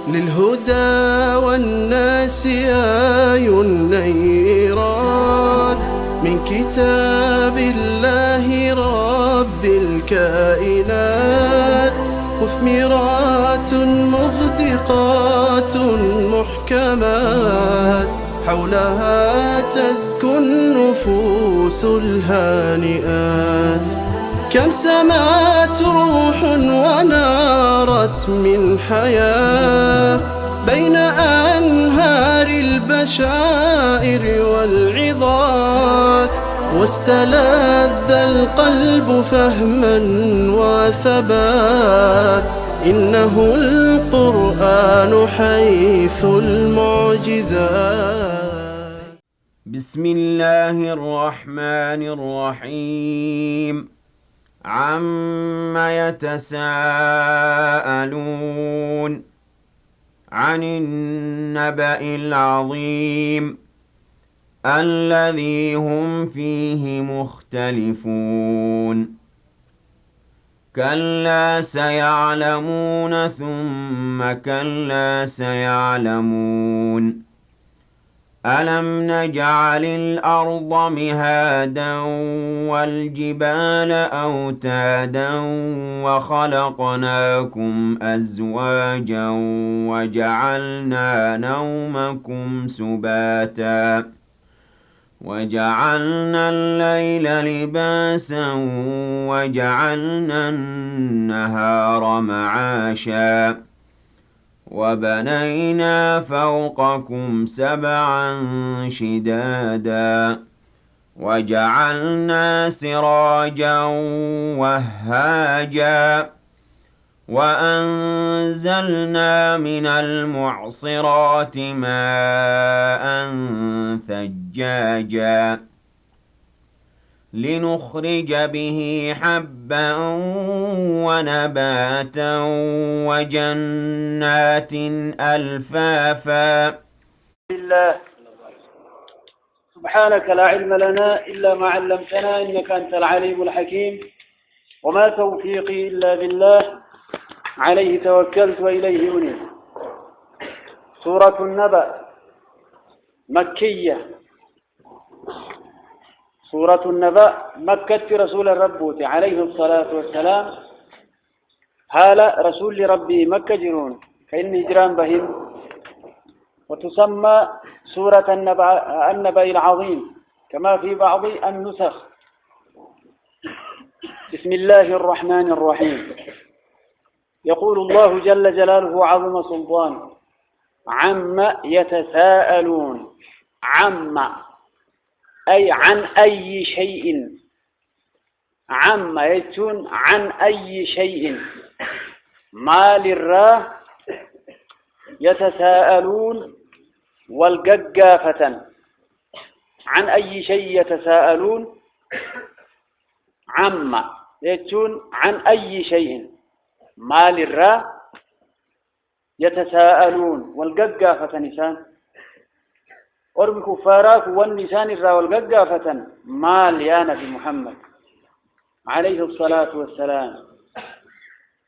للهدى والناس آي النيرات من كتاب الله رب الكائنات، مثمرات مغدقات محكمات، حولها تزكو النفوس الهانئات. كم سمعت روح ونارت من حياة بين أنهار البشائر والعظات، واستلذ القلب فهما وثبات. إنه القرآن حيث المعجزات. بسم الله الرحمن الرحيم. عم يتساءلون عن النبأ العظيم الذي هم فيه مختلفون. كلا سيعلمون ثم كلا سيعلمون. ألم نجعل الأرض مهادا والجبال أوتادا وخلقناكم أزواجا وجعلنا نومكم سباتا وجعلنا الليل لباسا وجعلنا النهار معاشا وبنينا فوقكم سبعا شدادا وجعلنا سراجا وهاجا وأنزلنا من المعصرات ماء ثجاجا لنخرج به حبا ونباتا وجنات ألفافا. لله سبحانك لا علم لنا إلا ما علمتنا إنك أنت العليم الحكيم، وما توفيقي إلا بالله، عليه توكلت وإليه أنيب. سورة النبأ مكية. سورة النبأ مكة رسول الرب عليه الصلاة والسلام هال رسول ربي مكة جرون فإن هجران بهم، وتسمى سورة النبأ العظيم كما في بعض النسخ. بسم الله الرحمن الرحيم. يقول الله جل جلاله عظم سلطانه: عما يتساءلون. عما أي عن أي شيء. عما يتون عن أي شيء. ما للراه يتساءلون والققافة. عن أي شيء يتساءلون. عما يتون عن أي شيء. ما للراه يتساءلون والققافة نسان. أرمي كفاراك والنسان الرا والققافة مال يا نبي محمد عليه الصلاة والسلام.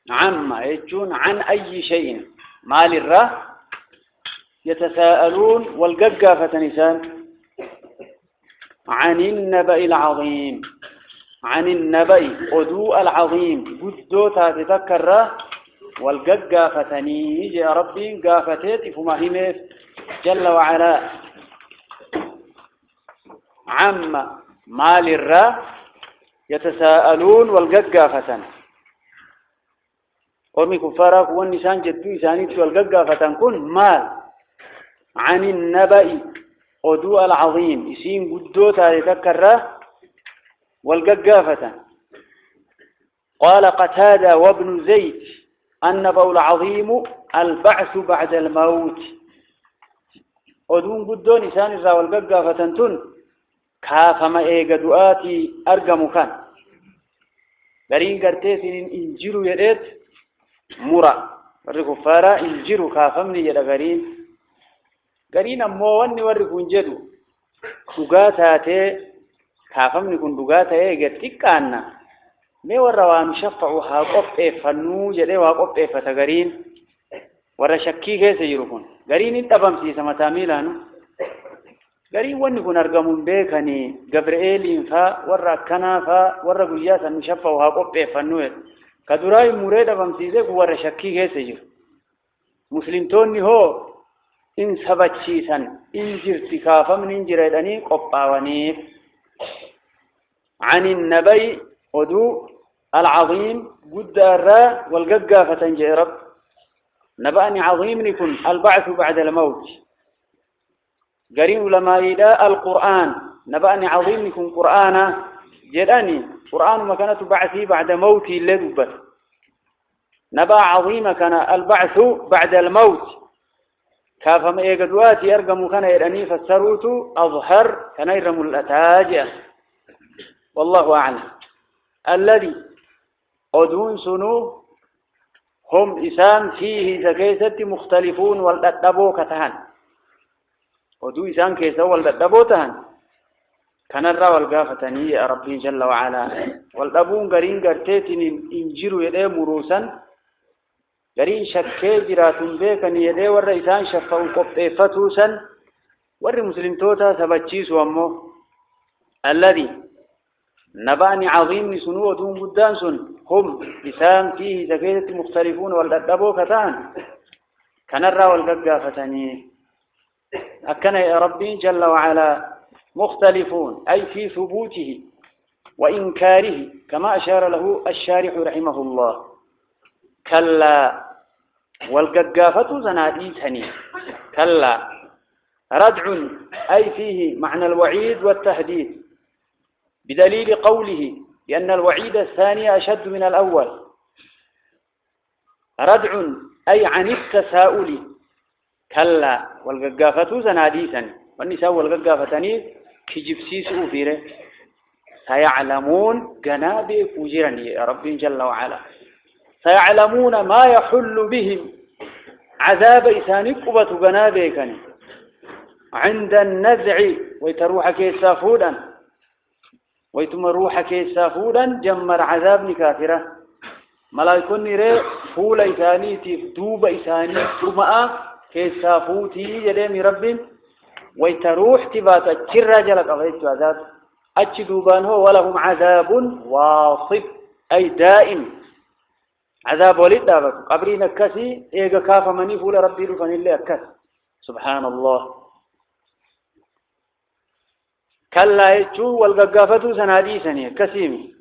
عما يجون عن أي شيء. مال الرا يتساءلون والققافة نسان. عن النبأ العظيم. عن النبأ أدوء العظيم قدو تتذكر والققافة نيجي يا ربي قافتت فمهمت جل وعلا. عما مال الرا يتساءلون والققافة. أرمي كفارك والنسان جدو إسانيت والققافة كن مال. عن النبأ أدوء العظيم إسين قدو تتذكر والققافة. قال قتادة وابن زيد: النبأ العظيم البعث بعد الموت. أدون قدو نسان الرا والققافة تن كافما إيقا دؤاتي أرقم كان برين قرتيسين إنجروا يديت مرا ورقفارا إنجروا كافمني يدا قرين أمواني ورقون جدو دقاتاتي كافمني كن دقاتا إيقا تكانا مي وروان شفعوا هاقف إفنو جدي وهاقف إفتقرين ورا شكي كيس يروكون غرين الدبم سي سمتاميلانو غرين وني كون ارغمون بيكني جبرائيل فا ورا كنا فا ورا غيا سن شفا وها قبه فنوه كدراي مريد دبم سي ورا شكي كيس يرو مسلمتوني هو إن سبتشيسا إن جرتكافا من إنجريداني قباوانيف عن النبي ودو العظيم قد الراء والققافة جيرب نبأني عظيم يكون البعث بعد الموت قرين لما يداء القرآن نبأني عظيم يكون قرآن جيراني قرآن مكانة بعثي بعد موتي اللي نبأ عظيم كان البعث بعد الموت كافم إيقادواتي أرقم كان يراني فالسروت أظهر كان يرم الأتاج والله أعلم الذي أدون سنو هم إسان فيه زكيسة مختلفون والأدبو كتهن أدو إسان كيسا والأدبو تهن كان الرا والقافتني يا ربي جل وعلا والأبون قرين قرتيتن إنجروا يدي مروسا قرين شكي جراتون بيكن يدي والرئيسان شفاون قبئفتوسا ور مسلم توتا سبتشيس وامو الذي نبأني عظيم سنو ودون قدان سن هم إسان فيه زكية مختلفون والأدبو كتان كان الرا والقافتني أكن يا ربي جل وعلا مختلفون أي في ثبوته وإنكاره كما أشار له الشارح رحمه الله كلا والققافة زناديتني كلا ردع أي فيه معنى الوعيد والتهديد بدليل قوله لأن الوعيد الثاني أشد من الأول ردع أي عن التساؤل كلا والققافة زناديتني والنساء والققافتني كجبسيس أوفيره سيعلمون جنابك وجرني يا ربي جل وعلا سيعلمون ما يحل بهم عذاب إسانك قبة جنابك عند النزع ويتروح كيسافودا ويتمروح كيسافودا جمر عذاب كافرة ملايكون نرى فول إساني تفدوب إساني تماء كيسافوتي يدام ربي ويتروح تبات الشر جلك أغيث عذاب أجدوبان هو ولهم عذاب واصب أي دائم عذاب ولد دابك قبرين الكسي إيقا كافا مني فول ربي رفن الله الكس سبحان الله كلا يجو والققافة سناديسني كسيمي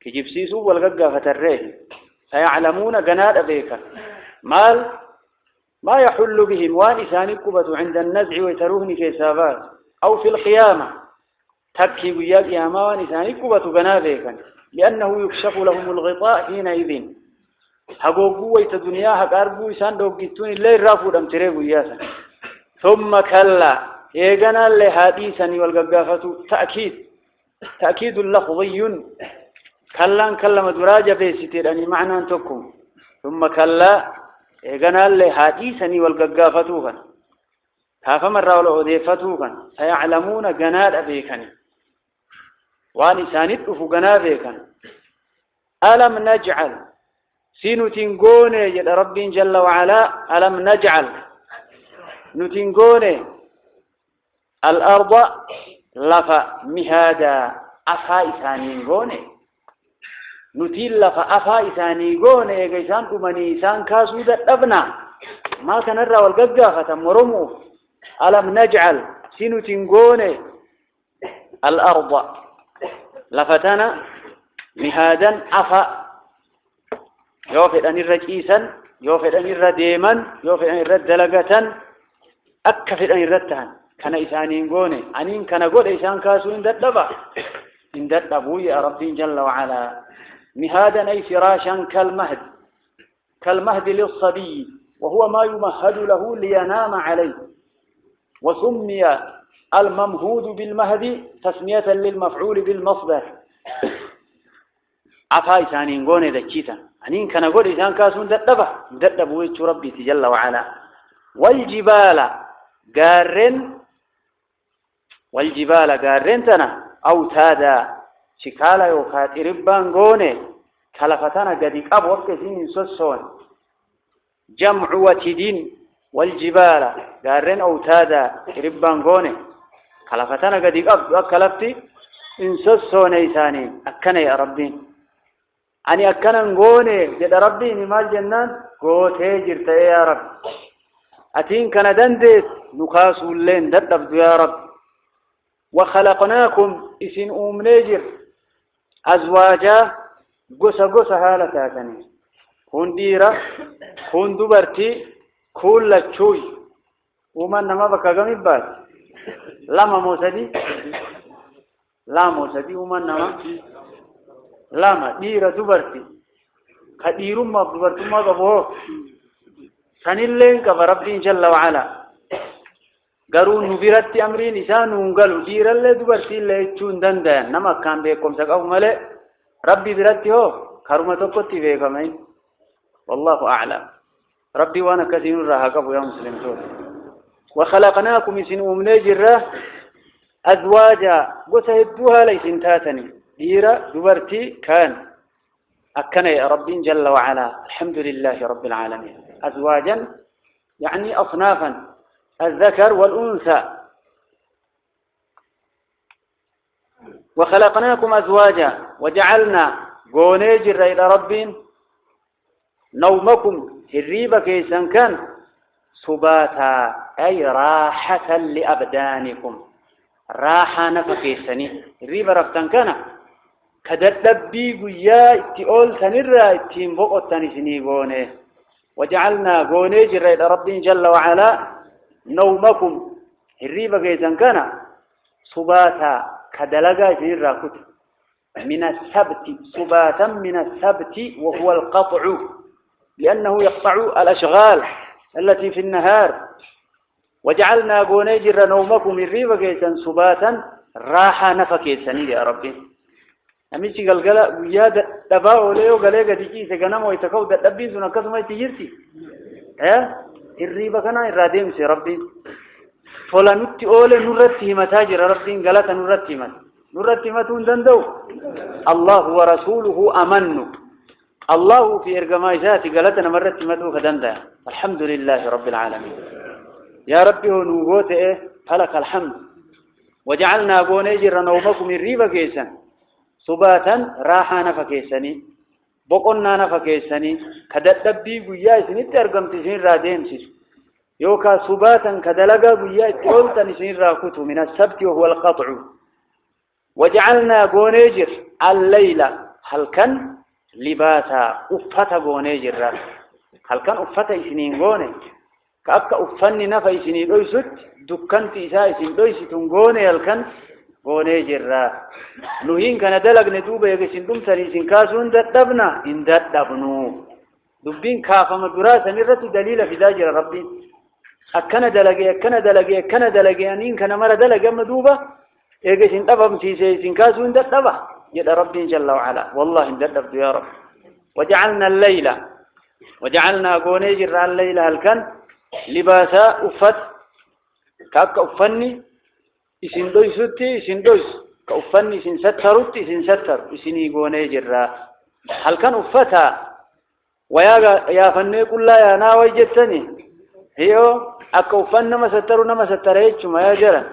كجبسيسو والققافة الريه سيعلمون قناد أبيك مال ما يحل بهم وانسان كبة عند النزع ويتروهن كيسابات أو في القيامة تبكي بياك يا ما وانسان كبة قنابيك لأنه يكشف لهم الغطاء حينئذ هقوقوا ويتدنيا هقاربوا يسان دوقيتون اللي رافوا دمتريبوا ياسا ثم كلا إيقنا اللي حديثني والققافة تأكيد لفظي كلا كلمة دراجة بيستير أني معنى أنتكم ثم كلا إيقنا اللي حديثني والققافة كافا مرة والعذيفتوكا سيعلمون قناد أبيكني وانسانت أفقنا بيكن ألم نجعل سنتنقوني يد رب جل وعلا ألم نجعل نتنقوني الأرض لفا مهادا أفا إسانينقوني نتين لفا أفا إسانينقوني إيقايسان أمني إسان كاسودة أبنا ما كان الرا والققافة مرمو ألم نجعل سنتنقوني الأرض لفتنا مهادا أفا يوفد أن الرجيسا يوفد أن الرديما يوفد أن الردلقة أكفد أن الردتان كان إسانين قوني أنين كان قول إسان كاسو إن ددبا إن ددبوا يا ربي جل وعلا مهادا أي فراشا كالمهد للصبي وهو ما يمهد له لينام عليه وسمي الممهود بالمهدي تسمية للمفعول بالمصدر عفا إسانين قوني ذكيتا أنين كان قول إسان كاسون ددبوا ويتش ربي جل وعلا والجبال قارن تنا أوتادا شكالا يوكات إربان قوني كلفتنا قديك أبوك سين سوسون جمع وتدين والجبال قارن أوتادا ربان غوني خلفتنا قد أكلفتي إنسسون إيساني أكنا يا ربي أني أكنا غوني جد ربي نمال جنان قوتي جرت يا رب أتين كان دندت نقاس اللين ددب يا رب وخلقناكم إسن نيجر أزواجا قصة هالتاتني كون ديرة كون دبرتي كل تشوي ومن ما بكا غمي بات لما موسدي لا موسدي ومن ما لما ديرة دبرتي كديرم ما دبرتم ما قبوه سنلين كبربين جل وعلا قرون نبيرتي أمرين إسان ونقلوا ديرة اللي دبرتي اللي تشون دندان نما كان بيكم سقاو ملئ ربي برتي هو كرمتو كتي بيكمين والله أعلم ربي وانا كثير راهقبوا يا مسلم تول وخلقناكم سنوم نجرة أزواجا وسهدوها ليسن تاتني ديرة دبرتي كان أكنا يا ربي جل وعلا الحمد لله رب العالمين أزواجا يعني أصنافا الذكر والأنثى وخلقناكم أزواجا وجعلنا قونيجر إلى ربين نومكم هريبا كيسان كان سباتا أي راحة لأبدانكم راحة نفكيساني هريبا رفتان كان كدتبي قيا اتئول سنرى اتين بقوت تنسني قوني وجعلنا قونيجر إلى ربين جل وعلا نومكم هريبا كيسان كان سباتا كدلقا سنرى كتب من السبت سباتا من السبت وهو القطع لأنه يقطع الأشغال التي في النهار وجعلنا قونيجر نومكم الريبا كيسا سباتا راحة نفكيسا يا ربي أميشي قلقلا وياد دباو ليو قلقا تجيسا قنام ويتكو دبين سنة كسما يتجيرتي الريبا كنا إراديم سي ربي فلا نتي أولي نرتي متاجر ربي قلتا نرتي نرتمتون دندو الله ورسوله أمنوا الله في إرقمايزاتي قالتنا مرتمتو فدندا الحمد لله رب العالمين يا ربي ونوغوت فلك الحمد وجعلنا قونيجر نومكم الريبا كيسا سباتا راحا نفكيساني بقنا نفكيساني كدتبي قيا سنت أرقمت سن رادين سيس يوكا سباتا كدلقا قيا اتولتا سن راكوتو من السبت وهو القطع وجعلنا قونيجر الليلة هل كان لباسا أفتا قونيجر هل كان أفتا إسنين قوني كأبكا أفني نفا إسنين دويست دكانت إسا إسن دويستون قوني هل كان قونيجر نهين كان دلق ندوبة يكسن دمسان إسن كاسون دادبنا إن دادبنو دبين كافا مدراسة نرتي دليل في داجر ربي أكنا دلقي أنين كان مرة دلق مدوبة إيجي سنتبهم سيسين كاسو اندتبه يد ربي جل وعلا والله اندتبت يا رب وجعلنا الليل وجعلنا قونيجر الليل هل كان لباسا أفت كأبك أفني إسن دويستي إسن دويس كأفني إسن سترت إسن ستر إسني قونيجر هل كان أفتا ويا فني كل يا ناوي جتني هيو أكا أفن نما ستروا نما ستريتش ما يجرى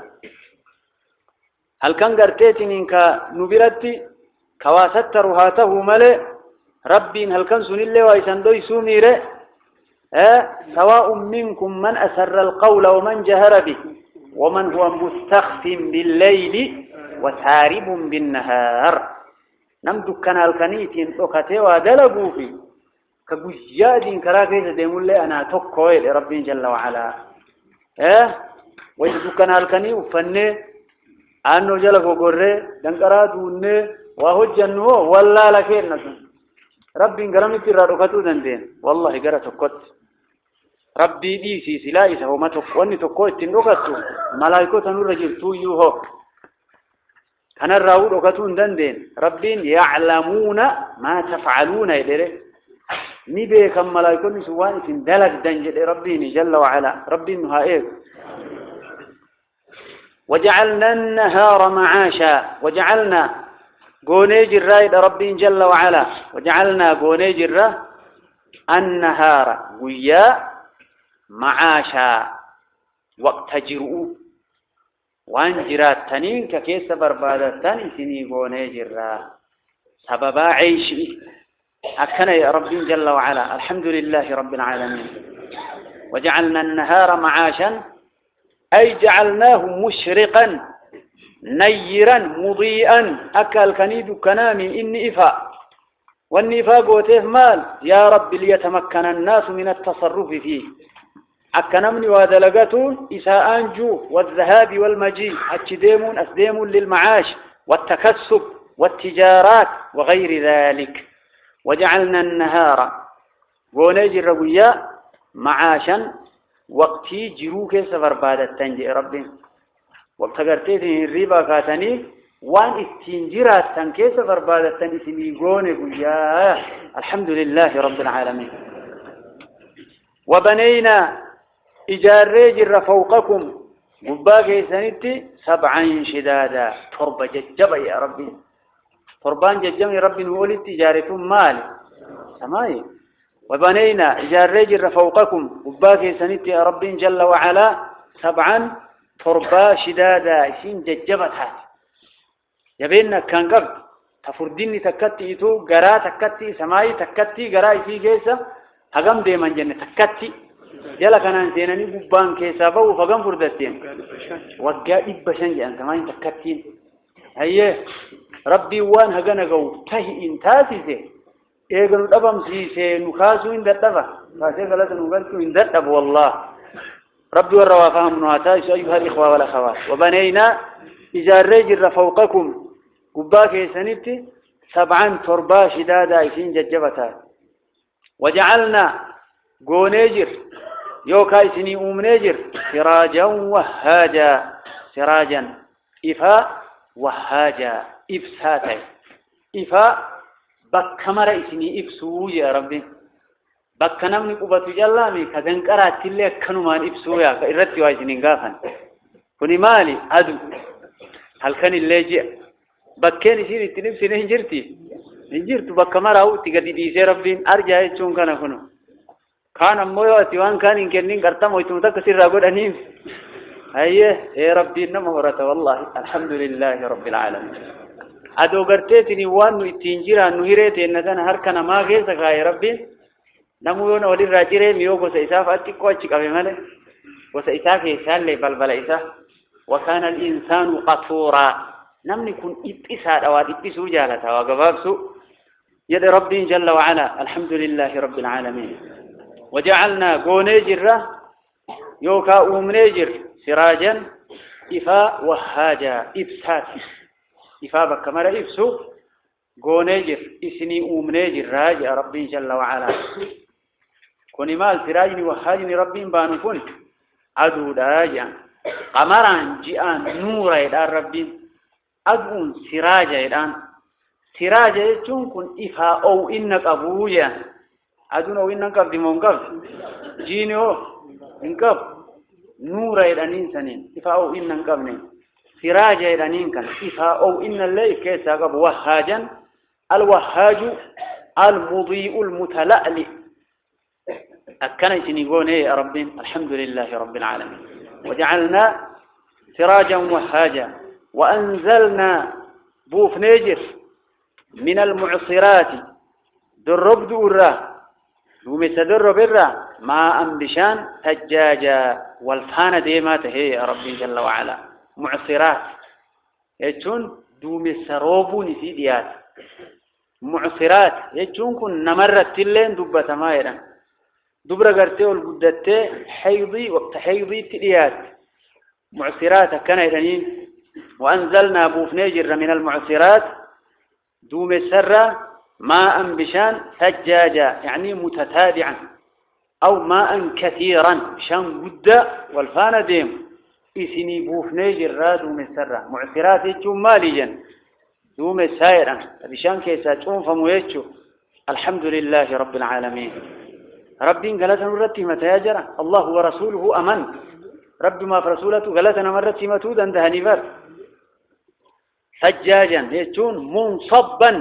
هل كان قرتيتين إنك نبرتي كواستر هاته ملئ ربي هل كان سن الله ويسندو يسوميره سواء منكم من أسر القول ومن جهر به ومن هو مستخف بالليل وسارب بالنهار نمدو كان الكنيتين أكتي ودلقوا في كبجاد كراكيس ديمون لي أنا تقوي لربي جل وعلا ويدو كان الكني وفني أنو جلكو قرر دنقرا دونه وهجنه والله لكين نسن ربي انقرمي ترى ركتو دندين والله قرأ تقوت ربي ديسي سلائسه وما تقواني تقوت تنركتو ملايكو تنور رجل تويوه كان الراو ركتو دندين ربي يعلمون ما تفعلون إليه نبي كم ملايكو نسواني سندلق دنجل ربي جل وعلا ربي نهائك وجعلنا النهار معاشا وجعلنا قونيجر رايد ربي جل وعلا وجعلنا قونيجر النهار ويا معاشا وقت جرؤ وان جرات تنين ككيس بربادتان سني غوني جرا سببا عيشي أكنا يا رب جل وعلا الحمد لله رب العالمين وجعلنا النهار معاشا أي جعلناه مشرقا نيرا مضيئا أكل كنيد كنامي إني إفاء والنفاق وتيه مال يا رب ليتمكن الناس من التصرف فيه أكنمني ودلقتون إساء أنجو والذهاب والمجيء أتديمون أسديمون للمعاش والتكسب والتجارات وغير ذلك وجعلنا النهار ونجي الربية معاشا وقتي جروك سفر بعد التنجي ربي وقت قرتيتي الربا كاتني وان استنجرات تنكي سفر بعد التنجي سميقوني قويا الحمد لله رب العالمين وبنينا إجاري جر فوقكم قباقي سنتي 7 شدادا تربة ججبة يا ربي تربان ججبة يا ربي نقول تجارة مال سماي وبنينا إجاري جر فوقكم قباقي سنتي يا ربي جل وعلا 7 تربة شدادا سين ججبتها يبيننا كان قبل تفرديني تكتي إتو قرا تكتي سماي تكتي قرا إتي كيسا هقم ديما جنة تكتي يلا كان سيناني ببان كيسا بو فقم فردتين وقا إبشان جان سماي تكتين هيه ربي وان هقنا قو تهي انتاسي سي ايقنو الأبم سي نخاسو ان دردفا فاسي غلط نقلتو ان دردف والله ربي والروا فهم نواتايس أيها الإخوة والأخوات وبنينا إجاري جر فوقكم قباكي سنبتي 7 تربا شدادا يسين ججبتا وجعلنا قونيجر يوكاي سني أمنيجر سراجا وهاجا سراجا إفاء وهاجا إفساتا إفاء بكمر إسني إفسو يا ربي بكنمني قبطو جلامي كذنكرات اللي كنمان إفسو يا فإرتي واجنين غافا كوني مالي أدو هل كان اللي جاء بكين يصير التنفس نهجرتي نهجرت بكمرة أو تقدي ديسي ربين أرجع يتشون كان كنو كان أموي وتوان كان إنكنين قرطم ويتمتك سر أقول أنيم هيه يا ربي إنما ورث والله الحمد لله رب العالمين أدو قرتيتني وانو التنجير أنو هيريتي إنسان هركنا ما غيسك يا ربي نمويون ولي راجري ميوغو سيساف أتكو أتك أبي مالي وسيساف يسال لي بلبل إساف وكان الإنسان قطورا نمني كن إبئساد أو إبئسو جالتا وقبابسو يد ربي جل وعلا الحمد لله رب العالمين وجعلنا قونيجر يوكا أمنيجر سراجا إفاء وهاجا إبسات إفاء بكمرا إبسو قونيجر إسني أمنيجر راجع ربي جل وعلا كوني مال سراجني وهاجني ربي بانو كن عدو راجع قمران جيان نورا يدان ربي أدون سراجا يدان سراجا يجون كن إفا أو إنك أبويا أدون أو إنك أبدي منقب جينيو إنكب نورا يدان إنسانين إفا أو إنك أبني سراجا يدان إنكن إفا أو إن اللي كيسا قب وهاجا الوهاج المضيء المتلألئ أكنا سنقول يا ربي الحمد لله رب العالمين وجعلنا سراجا وهاجا وأنزلنا بوف نيجر من المعصرات درب دورا ومس درب الرا ماء بشان ثجاجا والفان ديمات هي يا ربي جل وعلا معصرات يجون دومس روبون في ديات معصرات يجون كن نمرت اللين دبة مايرا دبرة قرتي والقدتي حيضي وقت حيضي تليات معصرات كان يرنين وأنزلنا بوفنيجر من المعصرات دوم السرة ماء بشان ثجاجا يعني متتابعا أو ماء كثيرا شان قد والفان ديم إسني بوفنيجر دوم السرة معصرات يجون ماليا دوم السائرا بشان كيسا تون فمويتشو الحمد لله رب العالمين ربي قالت نرتي متى يجرى الله ورسوله أمن رب ما فرسولته قالتنا مرتي متودا دهني بر حجاجا يجون منصبا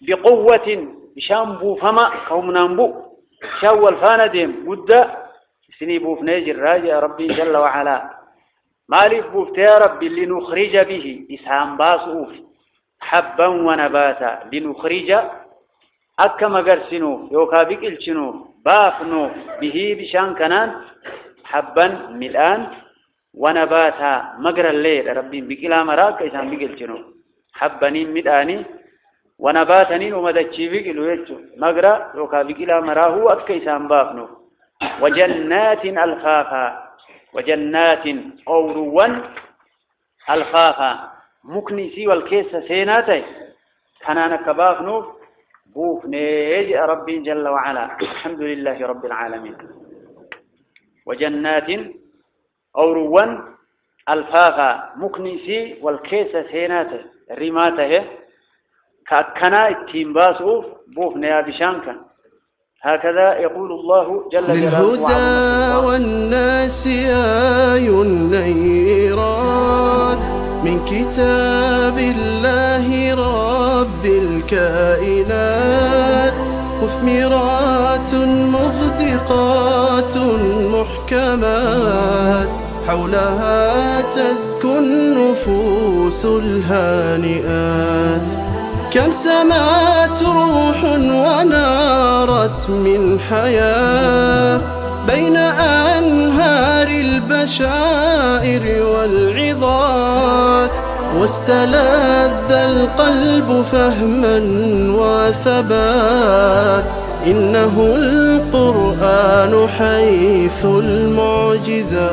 بقوة بشامبو فما كوم نامبو شاول فاندم مدة سني بوفني جراجة ربي جل وعلا مالف بوفت يا ربي لنخرج به إسهام باسوف حبا ونباتا لنخرج أكما قرسنوف يوكا بكالشنوف بافنوف به بشان كنان حبا ملآن ونباتا مقر الليل ربي بكلا مراك إسهام بكالشنوف حبانين ملآني ونباتنين ومدتشي بكلو يجو مقر يوكا بكلا مراه أكا إسهام بافنوف وجنات الفافا وجنات أوروا الفافا مكنسي والكيس سيناتي كانانا كبافنوف بوف نيج ربي جل وعلا الحمد لله رب العالمين وجنات أوروا الفافا مكنسي والكيس سيناتي رماته كأكنا التيمباسوف بوف نيابشانكا هكذا يقول الله جل جلاله للهدى والناس آي نيرات من كتاب الله رب الكائنات مثمرات مغدقات محكمات حولها تزكو النفوس الهانئات كم سمات روح ونارت من حياة بين أنهار البشائر والعظات واستلذ القلب فهما وثبات إنه القرآن حيث المعجزات